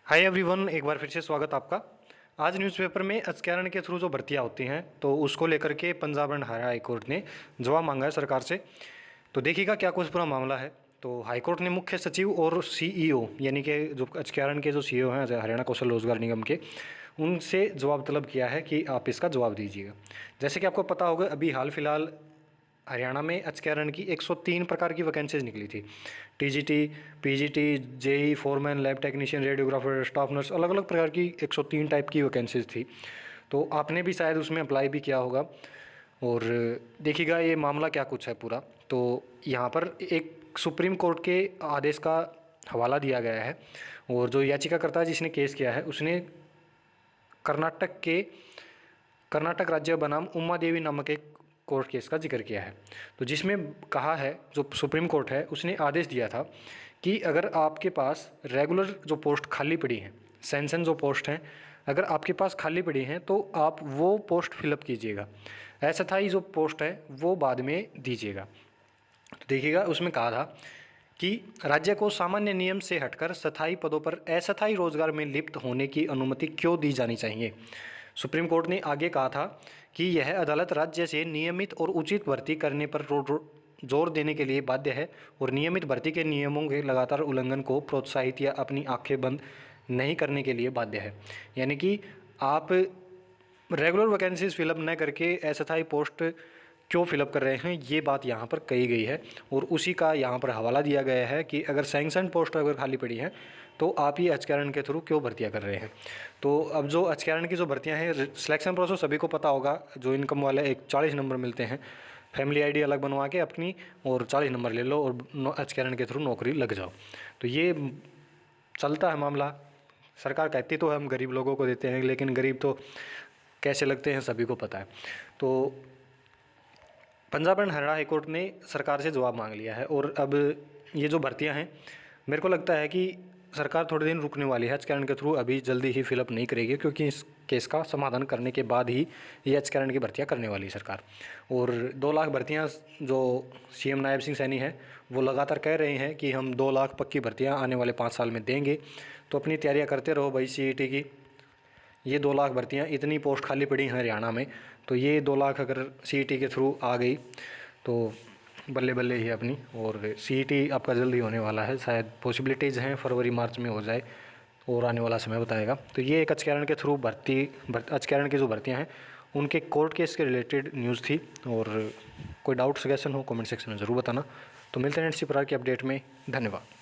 Hi everyone, एक बार फिर से स्वागत आपका। आज न्यूज़पेपर में एचकेआरएन के थ्रू जो भर्तियां होती हैं तो उसको लेकर के Punjab and Haryana high court ने जवाब मांगा है सरकार से। तो देखिएगा क्या कुछ पूरा मामला है। तो हाई कोर्ट ने मुख्य सचिव और सीईओ यानी कि जो एचकेआरएन के जो सीईओ हैं हरियाणा कौशल रोजगार निगम के, उनसे जवाब तलब किया है कि आप इसका जवाब दीजिएगा। जैसे कि आपको पता होगा, अभी हाल फिलहाल हरियाणा में एचकेआरएन की 103 प्रकार की वैकेंसीज निकली थी। TGT, PGT, JE, foreman, lab technician, radiographer, staff nurse, अलग अलग प्रकार की 103 टाइप की वैकेंसीज थी। तो आपने भी शायद उसमें अप्लाई भी किया होगा। और देखिएगा ये मामला क्या कुछ है पूरा। तो यहाँ पर एक सुप्रीम कोर्ट के आदेश का हवाला दिया गया है, और जो याचिकाकर्ता जिसने केस किया है उसने कर्नाटक राज्य बनाम उमा देवी नामक एक कोर्ट केस का जिक्र किया है। तो जिसमें कहा है, जो सुप्रीम कोर्ट है उसने आदेश दिया था कि अगर आपके पास रेगुलर जो पोस्ट खाली पड़ी हैं, सैंक्शन जो पोस्ट हैं, अगर आपके पास खाली पड़ी हैं तो आप वो पोस्ट फिलअप कीजिएगा। अस्थायी जो पोस्ट है वो बाद में दीजिएगा। तो देखिएगा उसमें कहा था कि राज्य को सामान्य नियम से हटकर स्थायी पदों पर अस्थायी रोजगार में लिप्त होने की अनुमति क्यों दी जानी चाहिए। सुप्रीम कोर्ट ने आगे कहा था कि यह अदालत राज्य से नियमित और उचित भर्ती करने पर जोर देने के लिए बाध्य है और नियमित भर्ती के नियमों के लगातार उल्लंघन को प्रोत्साहित या अपनी आंखें बंद नहीं करने के लिए बाध्य है। यानी कि आप रेगुलर वैकेंसीज फिलअप न करके अस्थायी पोस्ट क्यों फिलअप कर रहे हैं, ये बात यहाँ पर कही गई है। और उसी का यहाँ पर हवाला दिया गया है कि अगर सैंक्शन पोस्ट अगर खाली पड़ी हैं तो आप ये एचकेआरएन के थ्रू क्यों भर्तियाँ कर रहे हैं। तो अब जो एचकेआरएन की जो भर्तियाँ हैं, सिलेक्शन प्रोसेस सभी को पता होगा। जो इनकम वाले एक 40 नंबर मिलते हैं, फैमिली आईडी अलग बनवा के अपनी और 40 नंबर ले लो और एचकेआरएन के थ्रू नौकरी लग जाओ। तो ये चलता है मामला। सरकार कहती तो हम गरीब लोगों को देते हैं, लेकिन गरीब तो कैसे लगते हैं सभी को पता है। तो Punjab and Haryana high court ने सरकार से जवाब मांग लिया है, और अब ये जो भर्तियां हैं, मेरे को लगता है कि सरकार थोड़े दिन रुकने वाली है एचकेआरएन के थ्रू, अभी जल्दी ही फिलअप नहीं करेगी, क्योंकि इस केस का समाधान करने के बाद ही ये एचकेआरएन की भर्तियां करने वाली है सरकार। और 2 लाख भर्तियां जो सीएम नायब सिंह सैनी है वो लगातार कह रहे हैं कि हम 2 लाख पक्की भर्तियाँ आने वाले 5 साल में देंगे। तो अपनी तैयारियाँ करते रहो भाई सीईटी की। ये 2 लाख भर्तियाँ, इतनी पोस्ट खाली पड़ी हैं हरियाणा में, तो ये 2 लाख अगर सीईटी के थ्रू आ गई तो बल्ले बल्ले ही अपनी। और सीईटी आपका जल्दी होने वाला है, शायद पॉसिबिलिटीज़ हैं फरवरी मार्च में हो जाए, और आने वाला समय बताएगा। तो ये एक एचकेआरएन के थ्रू एचकेआरएन की जो भर्तियाँ हैं उनके कोर्ट केस के रिलेटेड न्यूज़ थी। और कोई डाउट सजेशन हो कमेंट सेक्शन में ज़रूर बताना। तो मिलते हैं इसी प्रकार की अपडेट में। धन्यवाद।